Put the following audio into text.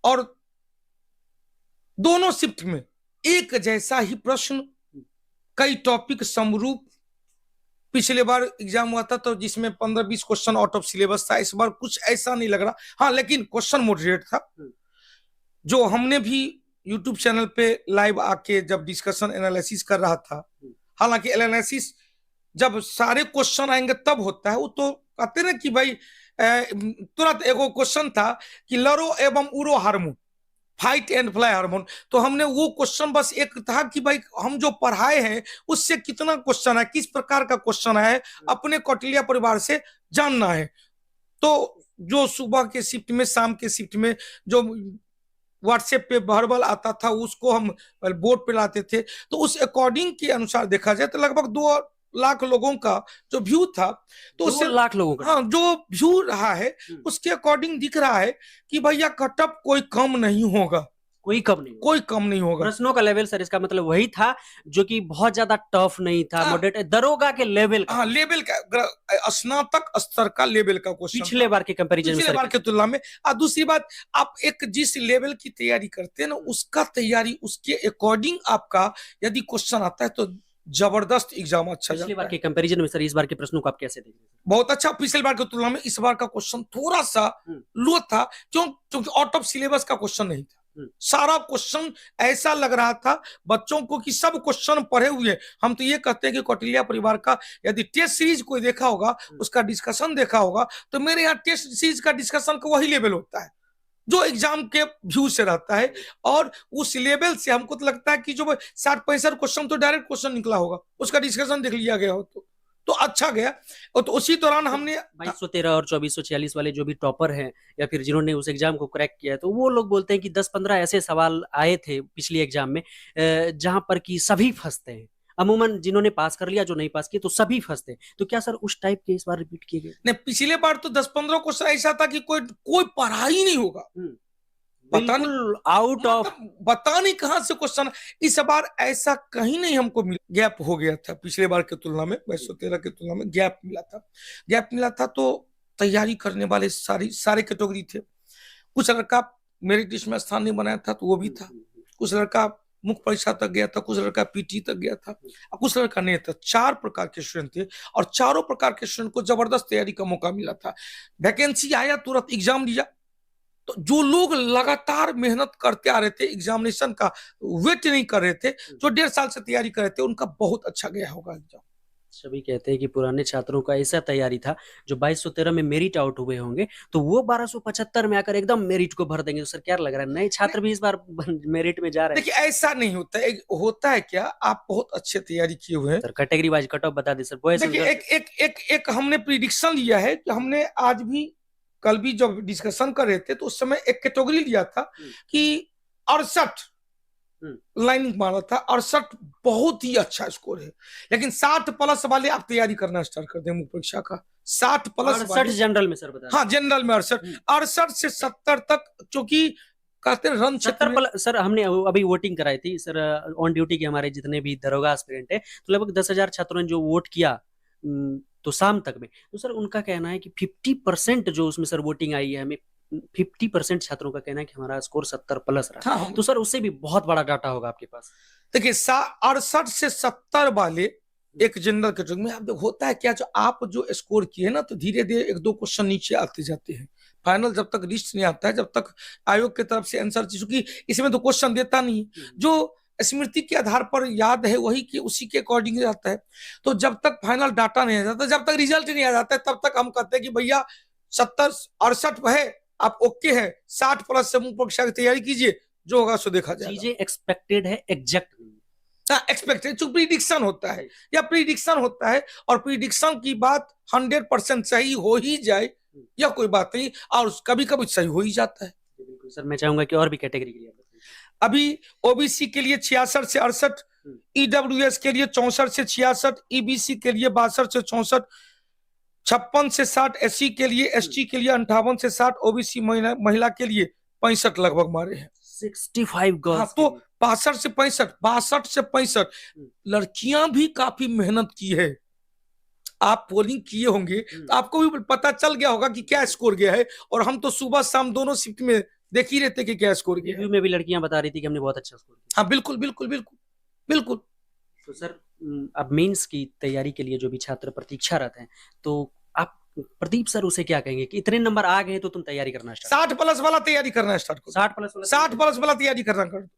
और दोनों शिफ्ट में एक जैसा ही प्रश्न, कई टॉपिक समरूप। पिछले बार एग्जाम हुआ था तो जिसमें 15-20 क्वेश्चन आउट ऑफ सिलेबस था, इस बार कुछ ऐसा नहीं लग रहा। हाँ, लेकिन क्वेश्चन मॉडरेट था। जो हमने भी यूट्यूब चैनल पे लाइव आके जब डिस्कशन एनालिसिस कर रहा था, हालांकि एनालिसिस जब सारे क्वेश्चन आएंगे तब होता है, वो तो कहते ना कि भाई तुरंत एगो क्वेश्चन था कि लरो एवं उरो hormone, fight and fly hormone, तो हमने वो क्वेश्चन बस एक था कि भाई हम जो पढ़ाए हैं उससे कितना क्वेश्चन है, किस प्रकार का क्वेश्चन है, अपने कौटिल्य परिवार से जानना है। तो जो सुबह के शिफ्ट में, शाम के शिफ्ट में जो व्हाट्सएप पे वर्बल आता था उसको हम बोर्ड पे लाते थे, तो उस अकॉर्डिंग के अनुसार देखा जाए तो लगभग 2 लाख लोगों का जो व्यू था, तो 2 लाख लोगों का, हाँ, जो व्यू रहा है उसके अकॉर्डिंग दिख रहा है कि भैया कटअप कोई कम नहीं होगा, कोई कम नहीं होगा। प्रश्नों का लेवल सर, इसका मतलब वही था जो कि बहुत ज्यादा टफ नहीं था, मॉडरेट दरोगा के लेवल का, लेवल का, स्नातक स्तर का लेवल का क्वेश्चन पिछले बार के कंपैरिजन में, पिछले बार की तुलना में। और दूसरी बात, आप एक जिस लेवल की तैयारी करते हैं ना, उसका तैयारी उसके अकॉर्डिंग आपका यदि क्वेश्चन आता है तो जबरदस्त एग्जाम अच्छा पिछले बार के कंपैरिजन में सर इस बार के प्रश्नों को आप कैसे देखें? बहुत अच्छा। पिछले बार की तुलना में इस बार का क्वेश्चन थोड़ा सा लो था, क्योंकि आउट ऑफ सिलेबस का क्वेश्चन नहीं था। सारा क्वेश्चन ऐसा लग रहा था बच्चों को कि सब क्वेश्चन पढ़े हुए। हम तो ये कहते हैं कि कौटिल्य परिवार का यदि टेस्ट सीरीज कोई देखा होगा, उसका डिस्कशन देखा होगा, तो मेरे यहाँ टेस्ट सीरीज का डिस्कशन का वही लेवल होता है जो एग्जाम के व्यू से रहता है। और उस लेवल से हमको तो लगता है कि जो 60-65 क्वेश्चन तो डायरेक्ट क्वेश्चन निकला होगा, उसका डिस्कशन देख लिया गया हो तो अच्छा गया। और तो उसी दौरान हमने 2213 और 2446 वाले जो भी टॉपर हैं या फिर जिन्होंने उस एग्जाम को क्रैक किया है, तो वो लोग बोलते हैं कि 10-15 ऐसे सवाल आए थे पिछली एग्जाम में जहां पर कि सभी फंसते हैं। अमूमन जिन्होंने पास कर लिया, जो नहीं पास किया तो सभी फंसते। तो क्या सर उस टाइप के इस बार रिपीट किए गए? नहीं, पिछले बार तो 10-15 क्वेश्चन ऐसा था कि कोई पढ़ा ही नहीं होगा, बिल्कुल आउट ऑफ, बता नहीं कहां से क्वेश्चन। इस बार ऐसा कहीं नहीं हमको मिला, गैप हो गया था पिछले बार की तुलना में, 2213 की तुलना में गैप मिला था। तो तैयारी करने वाले सारे कैटेगरी थे। कुछ लड़का मेरिट लिस्ट में स्थान नहीं बनाया था तो वो भी था, कुछ लड़का मुख्य परीक्षा तक गया था, कुछ लड़का पीटी तक गया था, कुछ लड़का नहीं था। 4 प्रकार के स्टूडेंट थे और चारों प्रकार के स्टूडेंट को जबरदस्त तैयारी का मौका मिला था। वैकेंसी आया, तुरंत एग्जाम लिया। तो जो लोग लगातार मेहनत करते आ रहे थे, एग्जामिनेशन का वेट नहीं कर रहे थे, जो 1.5 साल से तैयारी कर रहे थे, उनका बहुत अच्छा गया होगा एग्जाम। सभी कहते हैं कि पुराने छात्रों का ऐसा तैयारी था जो 2213 में मेरिट आउट हुए होंगे तो वो 1275 में आकर एकदम मेरिट को भर देंगे। तो सर क्या लग रहा है, नए छात्र भी इस बार मेरिट में जा रहे हैं? देखिए, ऐसा नहीं होता है। होता है क्या, आप बहुत अच्छे तैयारी किए हुए हैं sir, category wise cut off बता दे सर। देखिए, एक हमने प्रिडिक्शन लिया है कि हमने आज भी, कल भी जब डिस्कशन कर रहे थे तो उस समय एक कैटेगरी लिया था कि 68 लाइनिंग मारा था। 68 बहुत ही अच्छा स्कोर है, लेकिन 60 प्लस वाले आप तैयारी करना स्टार्ट कर दें मुख्य परीक्षा का। 60 प्लस 68 जनरल में सर बता। हाँ, जनरल में 68 से 70 तक, क्योंकि कहते हैं रन 70 सर हमने अभी वोटिंग कराई थी सर, ऑन ड्यूटी के हमारे जितने भी दरोगा एस्पिरेंट है, तो लगभग 10,000 छात्रों ने जो वोट किया तो शाम तक में, तो सर उनका कहना है कि 50% जो उसमें सर वोटिंग आई है, हमें 50% छात्रों का कहना है कि हमारा स्कोर 70 प्लस रहा। हाँ, तो सर उससे भी बहुत बड़ा डाटा होगा आपके पास। देखिए, 68 से 70 वाले एक जनरल कैटेगरी में अब होता है क्या, जो आप जो स्कोर किए ना, तो धीरे धीरे 1-2 क्वेश्चन नीचे आते जाते हैं। फाइनल जब तक लिस्ट नहीं आता है, जब तक आयोग की तरफ से आंसर, चूंकि इसमें तो क्वेश्चन देता नहीं, जो स्मृति के आधार पर याद है वही कि उसी के अकॉर्डिंग जाता है। तो जब तक फाइनल डाटा नहीं आ जाता, जब तक रिजल्ट नहीं आ जाता है, तब तक हम कहते हैं कि भैया 70-68 है, आप ओके है, 60 प्लस से मुख्य परीक्षा की तैयारी कीजिए, जो होगा सो देखा जाएगा। चीजें एक्सपेक्टेड है, एग्जैक्ट एक्सपेक्टेड, जो प्रीडिक्शन होता है या प्रीडिक्शन होता है, और प्रीडिक्शन की बात 100% सही हो ही जाए या कोई बात नहीं, और कभी कभी सही हो ही जाता है। बिल्कुल सर, मैं चाहूंगा कि और भी कैटेगरी के लिए अभी ओबीसी के लिए 66 से 68, ईडब्ल्यूएस के लिए 64 से 66, ईबीसी के लिए 62 से 64, 56 से 60 एससी के लिए, एसटी के लिए 58 से 60, ओबीसी महिला के लिए 65 लगभग मारे हैं। 65 गर्ल्स। हाँ, तो 65 से 65, 62 से 65 लड़कियां भी काफी मेहनत की है। आप पोलिंग किए होंगे तो आपको भी पता चल गया होगा कि क्या स्कोर गया है। और हम तो सुबह शाम दोनों शिफ्ट में देख ही रहते कि क्या स्कोर किया है। रिव्यू में भी लड़कियां बता रही थी कि हमने बहुत अच्छा स्कोर किया। हाँ बिल्कुल बिल्कुल बिल्कुल बिल्कुल। तो सर अब मेंस की तैयारी के लिए जो भी छात्र प्रतीक्षारत हैं, तो आप प्रदीप सर उसे क्या कहेंगे कि इतने नंबर आ गए तो तुम तैयारी करना स्टार्ट 60 प्लस वाला तैयारी करना स्टार्ट करो, 60 प्लस वाला 60 प्लस वाला तैयारी करना कर